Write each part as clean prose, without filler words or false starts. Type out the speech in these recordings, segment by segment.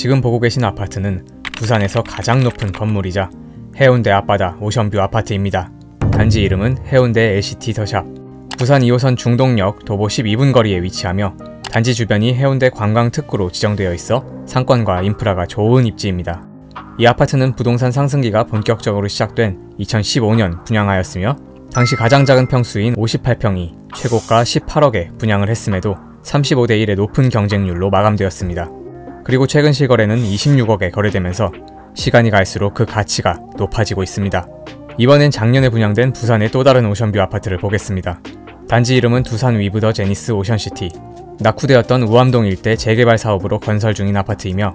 지금 보고 계신 아파트는 부산에서 가장 높은 건물이자 해운대 앞바다 오션뷰 아파트입니다. 단지 이름은 해운대 LCT 더샵. 부산 2호선 중동역 도보 12분 거리에 위치하며 단지 주변이 해운대 관광특구로 지정되어 있어 상권과 인프라가 좋은 입지입니다. 이 아파트는 부동산 상승기가 본격적으로 시작된 2015년 분양하였으며 당시 가장 작은 평수인 58평이 최고가 18억에 분양을 했음에도 35대 1의 높은 경쟁률로 마감되었습니다. 그리고 최근 실거래는 26억에 거래되면서 시간이 갈수록 그 가치가 높아지고 있습니다. 이번엔 작년에 분양된 부산의 또 다른 오션뷰 아파트를 보겠습니다. 단지 이름은 두산 위브 더 제니스 오션시티. 낙후되었던 우암동 일대 재개발 사업으로 건설 중인 아파트이며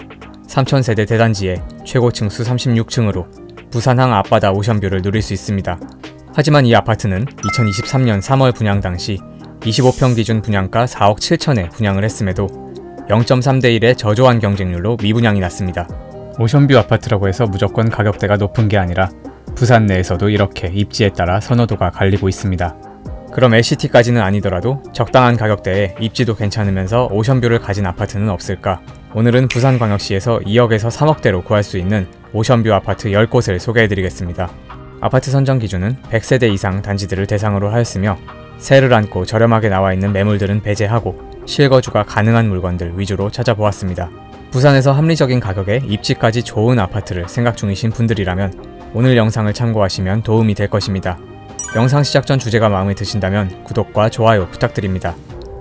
3000세대 대단지에 최고층 수 36층으로 부산항 앞바다 오션뷰를 누릴 수 있습니다. 하지만 이 아파트는 2023년 3월 분양 당시 25평 기준 분양가 4억 7천에 분양을 했음에도 0.3대 1의 저조한 경쟁률로 미분양이 났습니다. 오션뷰 아파트라고 해서 무조건 가격대가 높은 게 아니라 부산 내에서도 이렇게 입지에 따라 선호도가 갈리고 있습니다. 그럼 LCT까지는 아니더라도 적당한 가격대에 입지도 괜찮으면서 오션뷰를 가진 아파트는 없을까? 오늘은 부산광역시에서 2억에서 3억대로 구할 수 있는 오션뷰 아파트 10곳을 소개해드리겠습니다. 아파트 선정 기준은 100세대 이상 단지들을 대상으로 하였으며 세를 안고 저렴하게 나와있는 매물들은 배제하고 실거주가 가능한 물건들 위주로 찾아보았습니다. 부산에서 합리적인 가격에 입지까지 좋은 아파트를 생각 중이신 분들이라면 오늘 영상을 참고하시면 도움이 될 것입니다. 영상 시작 전 주제가 마음에 드신다면 구독과 좋아요 부탁드립니다.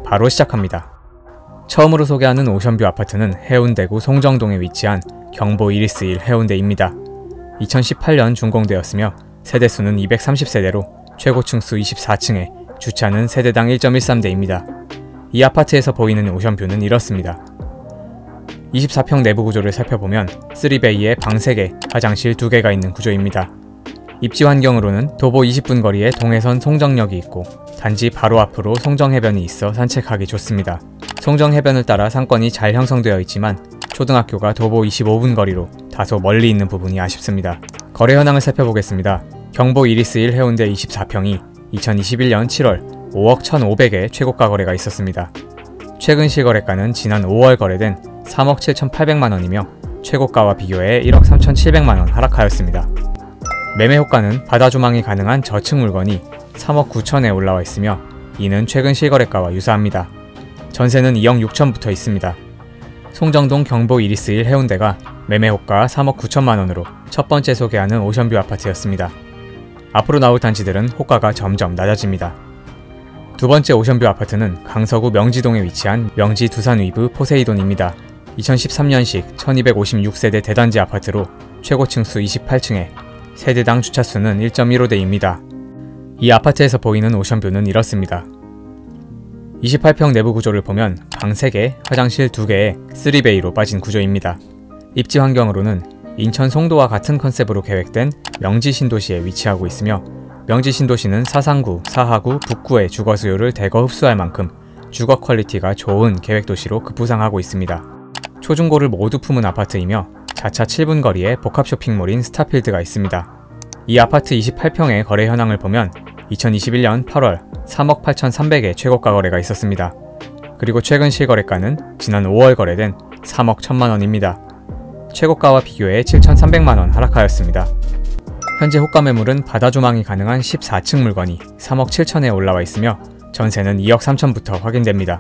바로 시작합니다. 처음으로 소개하는 오션뷰 아파트는 해운대구 송정동에 위치한 경보 이리스 1 해운대입니다. 2018년 준공되었으며 세대수는 230세대로 최고층 수 24층에 주차는 세대당 1.13대입니다. 이 아파트에서 보이는 오션뷰는 이렇습니다. 24평 내부 구조를 살펴보면 3베이에 방 3개, 화장실 2개가 있는 구조입니다. 입지 환경으로는 도보 20분 거리에 동해선 송정역이 있고 단지 바로 앞으로 송정해변이 있어 산책하기 좋습니다. 송정해변을 따라 상권이 잘 형성되어 있지만 초등학교가 도보 25분 거리로 다소 멀리 있는 부분이 아쉽습니다. 거래 현황을 살펴보겠습니다. 경보 이리스 1 해운대 24평이 2021년 7월 5억 1,500에 최고가 거래가 있었습니다. 최근 실거래가는 지난 5월 거래된 3억 7,800만원이며 최고가와 비교해 1억 3,700만원 하락하였습니다. 매매 호가는 바다 조망이 가능한 저층 물건이 3억 9천에 올라와 있으며 이는 최근 실거래가와 유사합니다. 전세는 2억 6천부터 있습니다. 송정동 경보 이리스 1 해운대가 매매 호가 3억 9천만원으로 첫 번째 소개하는 오션뷰 아파트였습니다. 앞으로 나올 단지들은 호가가 점점 낮아집니다. 두 번째 오션뷰 아파트는 강서구 명지동에 위치한 명지 두산 위브 포세이돈입니다. 2013년식 1256세대 대단지 아파트로 최고층 수 28층에 세대당 주차수는 1.15대입니다. 이 아파트에서 보이는 오션뷰는 이렇습니다. 28평 내부 구조를 보면 방 3개, 화장실 2개에 3베이로 빠진 구조입니다. 입지 환경으로는 인천 송도와 같은 컨셉으로 계획된 명지 신도시에 위치하고 있으며 명지 신도시는 사상구, 사하구, 북구의 주거 수요를 대거 흡수할 만큼 주거 퀄리티가 좋은 계획도시로 급부상하고 있습니다. 초중고를 모두 품은 아파트이며 자차 7분 거리에 복합 쇼핑몰인 스타필드가 있습니다. 이 아파트 28평의 거래 현황을 보면 2021년 8월 3억 8,300에 최고가 거래가 있었습니다. 그리고 최근 실거래가는 지난 5월 거래된 3억 1천만원입니다. 최고가와 비교해 7,300만원 하락하였습니다. 현재 호가 매물은 바다 조망이 가능한 14층 물건이 3억 7천에 올라와 있으며 전세는 2억 3천부터 확인됩니다.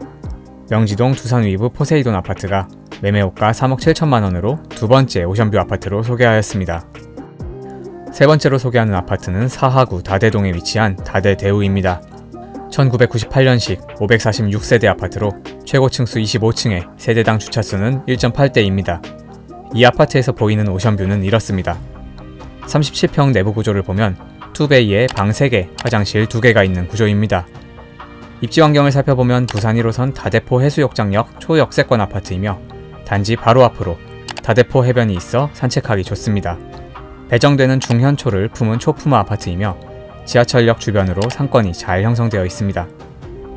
명지동 두산 위브 포세이돈 아파트가 매매 호가 3억 7천만원으로 두 번째 오션뷰 아파트로 소개하였습니다. 세 번째로 소개하는 아파트는 사하구 다대동에 위치한 다대대우입니다. 1998년식 546세대 아파트로 최고층 수 25층에 세대당 주차수는 1.8대입니다. 이 아파트에서 보이는 오션뷰는 이렇습니다. 37평 내부 구조를 보면 2베이에 방 3개, 화장실 2개가 있는 구조입니다. 입지 환경을 살펴보면 부산 1호선 다대포 해수욕장역 초역세권 아파트이며 단지 바로 앞으로 다대포 해변이 있어 산책하기 좋습니다. 배정되는 중현초를 품은 초품화 아파트이며 지하철역 주변으로 상권이 잘 형성되어 있습니다.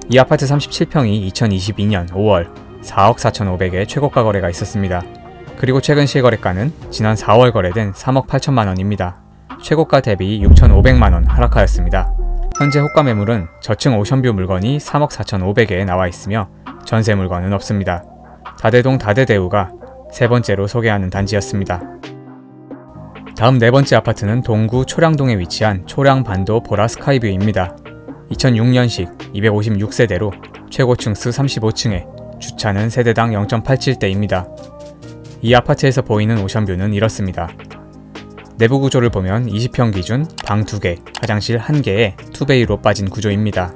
이 아파트 37평이 2022년 5월 4억 4,500에 최고가 거래가 있었습니다. 그리고 최근 실거래가는 지난 4월 거래된 3억 8천만원입니다. 최고가 대비 6,500만원 하락하였습니다. 현재 호가 매물은 저층 오션뷰 물건이 3억 4,500에 나와 있으며 전세 물건은 없습니다. 다대동 다대대우가 세 번째로 소개하는 단지였습니다. 다음 네 번째 아파트는 동구 초량동에 위치한 초량반도 보라스카이뷰입니다. 2006년식 256세대로 최고층 수 35층에 주차는 세대당 0.87대입니다. 이 아파트에서 보이는 오션뷰는 이렇습니다. 내부 구조를 보면 20평 기준 방 2개, 화장실 1개에 투베이로 빠진 구조입니다.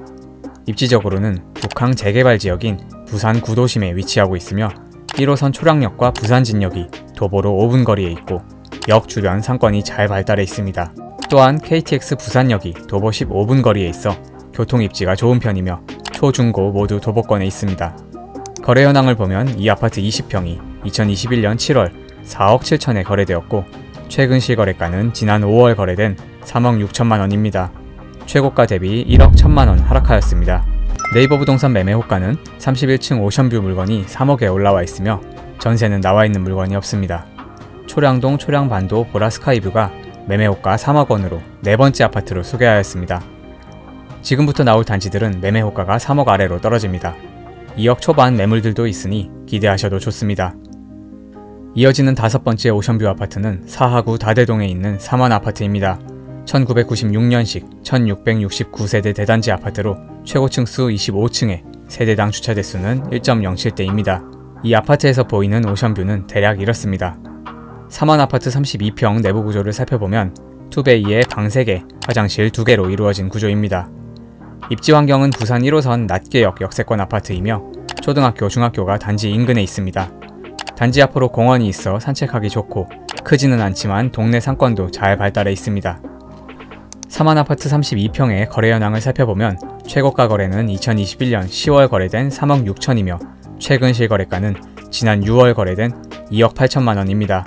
입지적으로는 북항 재개발 지역인 부산 구도심에 위치하고 있으며 1호선 초량역과 부산진역이 도보로 5분 거리에 있고 역 주변 상권이 잘 발달해 있습니다. 또한 KTX 부산역이 도보 15분 거리에 있어 교통 입지가 좋은 편이며 초, 중, 고 모두 도보권에 있습니다. 거래 현황을 보면 이 아파트 20평이 2021년 7월 4억 7천에 거래되었고 최근 실거래가는 지난 5월 거래된 3억 6천만 원입니다. 최고가 대비 1억 1천만 원 하락하였습니다. 네이버 부동산 매매 호가는 31층 오션뷰 물건이 3억에 올라와 있으며 전세는 나와 있는 물건이 없습니다. 초량동 초량반도 보라스카이뷰가 매매 호가 3억 원으로 네 번째 아파트로 소개하였습니다. 지금부터 나올 단지들은 매매 호가가 3억 아래로 떨어집니다. 2억 초반 매물들도 있으니 기대하셔도 좋습니다. 이어지는 다섯 번째 오션뷰 아파트는 사하구 다대동에 있는 삼원 아파트입니다. 1996년식 1669세대 대단지 아파트로 최고층 수 25층에 세대당 주차 대수는 1.07대입니다. 이 아파트에서 보이는 오션뷰는 대략 이렇습니다. 삼원 아파트 32평 내부 구조를 살펴보면 투베이에 방 3개, 화장실 2개로 이루어진 구조입니다. 입지 환경은 부산 1호선 낮계역 역세권 아파트이며 초등학교, 중학교가 단지 인근에 있습니다. 단지 앞으로 공원이 있어 산책하기 좋고 크지는 않지만 동네 상권도 잘 발달해 있습니다. 삼원 아파트 32평의 거래 현황을 살펴보면 최고가 거래는 2021년 10월 거래된 3억 6천이며 최근 실거래가는 지난 6월 거래된 2억 8천만 원입니다.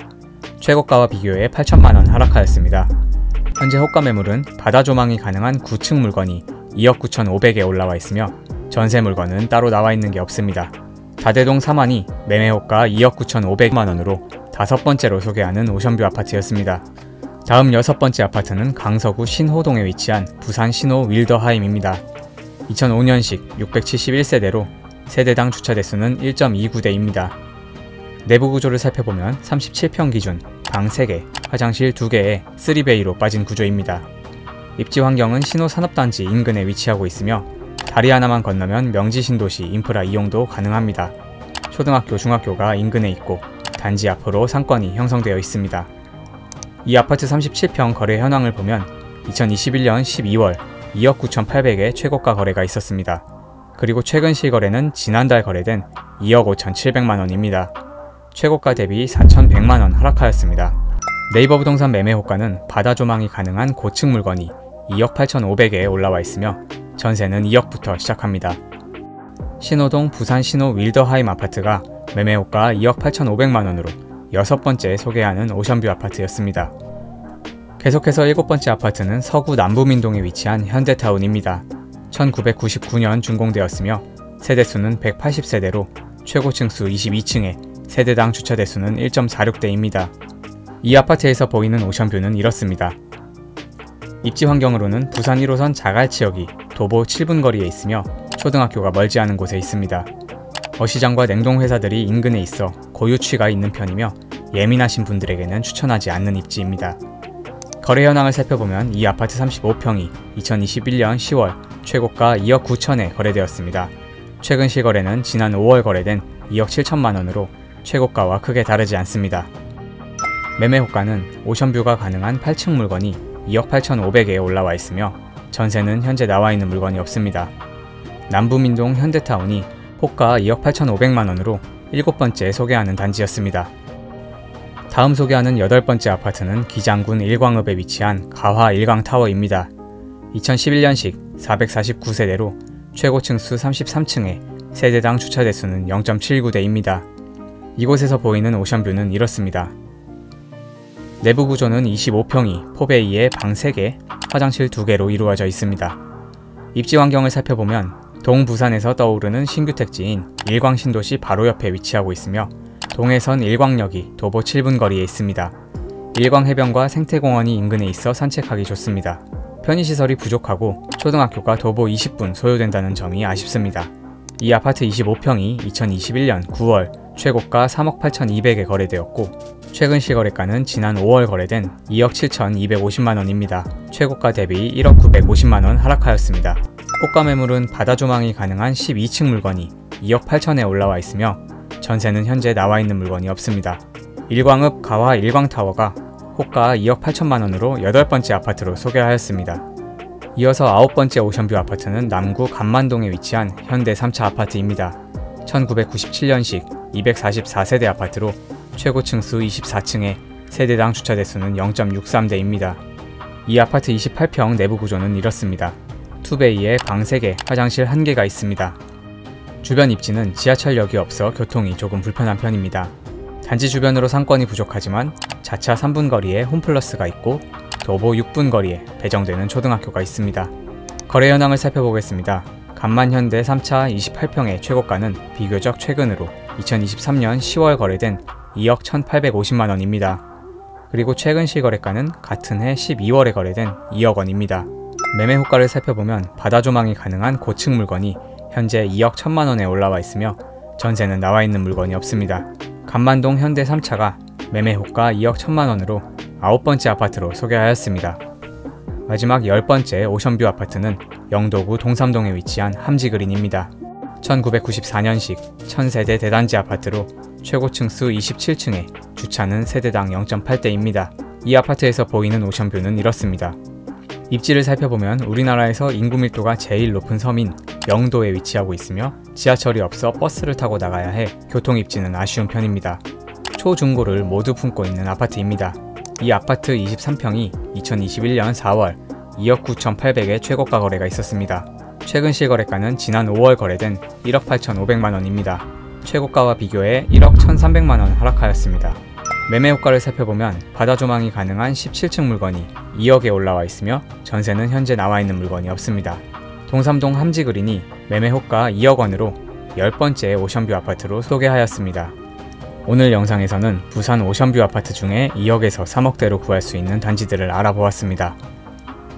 최고가와 비교해 8천만 원 하락하였습니다. 현재 호가 매물은 바다 조망이 가능한 9층 물건이 2억 9,500에 올라와 있으며 전세 물건은 따로 나와 있는 게 없습니다. 다대동 삼원이 매매 호가 2억 9,500만 원으로 다섯 번째로 소개하는 오션뷰 아파트였습니다. 다음 여섯 번째 아파트는 강서구 신호동에 위치한 부산 신호 윌더하임입니다. 2005년식 671세대로 세대당 주차 대수는 1.29대입니다. 내부 구조를 살펴보면 37평 기준 방 3개, 화장실 2개에 3베이로 빠진 구조입니다. 입지 환경은 신호산업단지 인근에 위치하고 있으며 다리 하나만 건너면 명지신도시 인프라 이용도 가능합니다. 초등학교, 중학교가 인근에 있고 단지 앞으로 상권이 형성되어 있습니다. 이 아파트 37평 거래 현황을 보면 2021년 12월 2억 9,800에 최고가 거래가 있었습니다. 그리고 최근 실거래는 지난달 거래된 2억 5,700만 원입니다. 최고가 대비 4,100만 원 하락하였습니다. 네이버 부동산 매매 호가는 바다 조망이 가능한 고층 물건이 2억 8,500에 올라와 있으며 전세는 2억부터 시작합니다. 신호동 부산 신호 윌더하임 아파트가 매매 호가 2억 8,500만 원으로 여섯 번째 소개하는 오션뷰 아파트였습니다. 계속해서 일곱 번째 아파트는 서구 남부민동에 위치한 현대타운입니다. 1999년 준공되었으며 세대수는 180세대로 최고층 수 22층에 세대당 주차 대수는 1.46대입니다. 이 아파트에서 보이는 오션뷰는 이렇습니다. 입지 환경으로는 부산 1호선 자갈치역이 도보 7분 거리에 있으며 초등학교가 멀지 않은 곳에 있습니다. 어시장과 냉동회사들이 인근에 있어 고유취가 있는 편이며 예민하신 분들에게는 추천하지 않는 입지입니다. 거래 현황을 살펴보면 이 아파트 35평이 2021년 10월 최고가 2억 9천에 거래되었습니다. 최근 실거래는 지난 5월 거래된 2억 7천만 원으로 최고가와 크게 다르지 않습니다. 매매 호가는 오션뷰가 가능한 8층 물건이 2억 8,500에 올라와 있으며 전세는 현재 나와 있는 물건이 없습니다. 남부민동 현대타운이 호가 2억 8,500만 원으로 일곱 번째 소개하는 단지였습니다. 다음 소개하는 여덟 번째 아파트는 기장군 일광읍에 위치한 가화 일광타워입니다. 2011년식 449세대로 최고층 수 33층에 세대당 주차 대수는 0.79대입니다. 이곳에서 보이는 오션뷰는 이렇습니다. 내부 구조는 25평이 포베이에 방 3개, 화장실 2개로 이루어져 있습니다. 입지 환경을 살펴보면 동부산에서 떠오르는 신규 택지인 일광신도시 바로 옆에 위치하고 있으며 동해선 일광역이 도보 7분 거리에 있습니다. 일광해변과 생태공원이 인근에 있어 산책하기 좋습니다. 편의시설이 부족하고 초등학교가 도보 20분 소요된다는 점이 아쉽습니다. 이 아파트 25평이 2021년 9월 최고가 3억 8,200에 거래되었고 최근 실거래가는 지난 5월 거래된 2억 7,250만원입니다. 최고가 대비 1억 950만원 하락하였습니다. 호가 매물은 바다 조망이 가능한 12층 물건이 2억 8천에 올라와 있으며 전세는 현재 나와 있는 물건이 없습니다. 일광읍 가화 일광타워가 호가 2억 8천만원으로 8번째 아파트로 소개하였습니다. 이어서 9번째 오션뷰 아파트는 남구 감만동에 위치한 현대 3차 아파트입니다. 1997년식 244세대 아파트로 최고 층수 24층에 세대당 주차 대수는 0.63대입니다. 이 아파트 28평 내부 구조는 이렇습니다. 투베이에 방 3개, 화장실 1개가 있습니다. 주변 입지는 지하철역이 없어 교통이 조금 불편한 편입니다. 단지 주변으로 상권이 부족하지만 자차 3분 거리에 홈플러스가 있고 도보 6분 거리에 배정되는 초등학교가 있습니다. 거래 현황을 살펴보겠습니다. 감만현대 3차 28평의 최고가는 비교적 최근으로 2023년 10월 거래된 2억 1,850만원입니다. 그리고 최근 실거래가는 같은 해 12월에 거래된 2억원입니다. 매매 호가를 살펴보면 바다 조망이 가능한 고층 물건이 현재 2억 1,000만원에 올라와 있으며 전세는 나와 있는 물건이 없습니다. 감만동 현대 3차가 매매 호가 2억 1,000만원으로 9번째 아파트로 소개하였습니다. 마지막 10번째 오션뷰 아파트는 영도구 동삼동에 위치한 함지그린입니다. 1994년식 1000세대 대단지 아파트로 최고 층수 27층에 주차는 세대당 0.8대입니다. 이 아파트에서 보이는 오션뷰는 이렇습니다. 입지를 살펴보면 우리나라에서 인구 밀도가 제일 높은 섬인 영도에 위치하고 있으며 지하철이 없어 버스를 타고 나가야 해 교통 입지는 아쉬운 편입니다. 초중고를 모두 품고 있는 아파트입니다. 이 아파트 23평이 2021년 4월 2억 9,800에 최고가 거래가 있었습니다. 최근 실거래가는 지난 5월 거래된 1억 8,500만원입니다. 최고가와 비교해 1억 1,300만원 하락하였습니다. 매매 효과를 살펴보면 바다 조망이 가능한 17층 물건이 2억에 올라와 있으며 전세는 현재 나와 있는 물건이 없습니다. 동삼동 함지그린이 매매 호가 2억원으로 10번째 오션뷰 아파트로 소개하였습니다. 오늘 영상에서는 부산 오션뷰 아파트 중에 2억에서 3억대로 구할 수 있는 단지들을 알아보았습니다.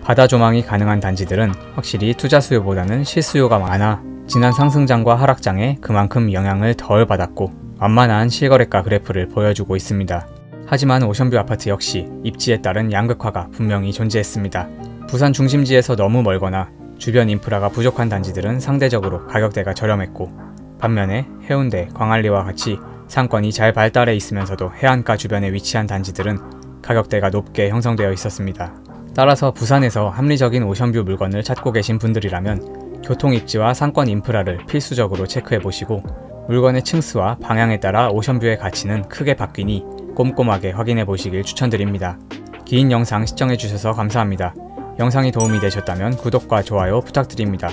바다 조망이 가능한 단지들은 확실히 투자 수요보다는 실수요가 많아 지난 상승장과 하락장에 그만큼 영향을 덜 받았고 완만한 실거래가 그래프를 보여주고 있습니다. 하지만 오션뷰 아파트 역시 입지에 따른 양극화가 분명히 존재했습니다. 부산 중심지에서 너무 멀거나 주변 인프라가 부족한 단지들은 상대적으로 가격대가 저렴했고 반면에 해운대, 광안리와 같이 상권이 잘 발달해 있으면서도 해안가 주변에 위치한 단지들은 가격대가 높게 형성되어 있었습니다. 따라서 부산에서 합리적인 오션뷰 물건을 찾고 계신 분들이라면 교통 입지와 상권 인프라를 필수적으로 체크해 보시고 물건의 층수와 방향에 따라 오션뷰의 가치는 크게 바뀌니 꼼꼼하게 확인해 보시길 추천드립니다. 긴 영상 시청해 주셔서 감사합니다. 영상이 도움이 되셨다면 구독과 좋아요 부탁드립니다.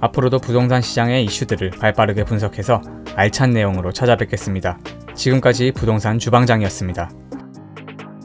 앞으로도 부동산 시장의 이슈들을 발빠르게 분석해서 알찬 내용으로 찾아뵙겠습니다. 지금까지 부동산 주방장이었습니다.